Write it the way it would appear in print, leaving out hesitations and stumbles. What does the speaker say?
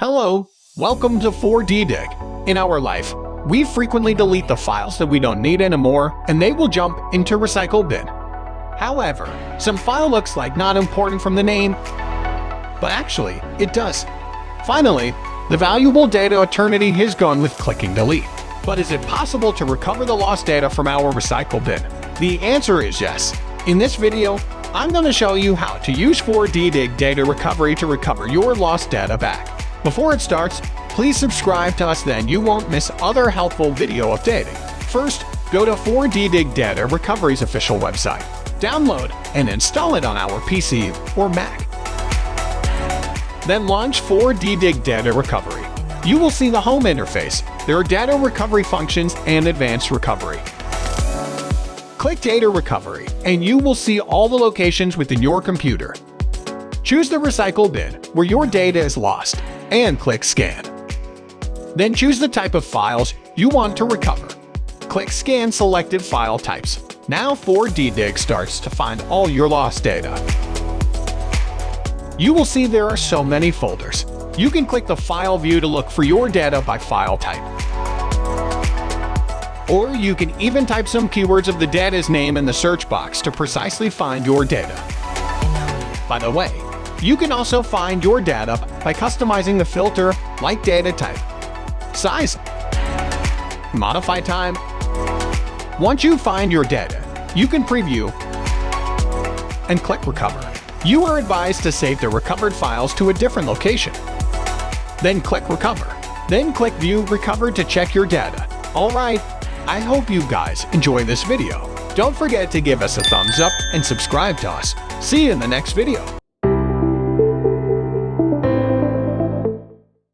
Hello, welcome to 4D-Dig. In our life, we frequently delete the files that we don't need anymore, and they will jump into recycle bin. However, some file looks like not important from the name, but actually, it does. Finally, the valuable data eternity is gone with clicking delete. But is it possible to recover the lost data from our recycle bin? The answer is yes. In this video, I'm going to show you how to use 4D-Dig data recovery to recover your lost data back. Before it starts, please subscribe to us, then you won't miss other helpful video updating. First, go to 4D-Dig Data Recovery's official website. Download and install it on our PC or Mac. Then launch 4D-Dig Data Recovery. You will see the home interface. There are data recovery functions and advanced recovery. Click Data Recovery, and you will see all the locations within your computer. Choose the recycle bin where your data is lost, and click Scan. Then choose the type of files you want to recover. Click Scan selected file types. Now 4D-Dig starts to find all your lost data. You will see there are so many folders. You can click the File view to look for your data by file type. Or you can even type some keywords of the data's name in the search box to precisely find your data. By the way, you can also find your data by customizing the filter like data type, size, modify time. Once you find your data, you can preview and click Recover. You are advised to save the recovered files to a different location. Then click Recover. Then click View Recovered to check your data. Alright, I hope you guys enjoy this video. Don't forget to give us a thumbs up and subscribe to us. See you in the next video.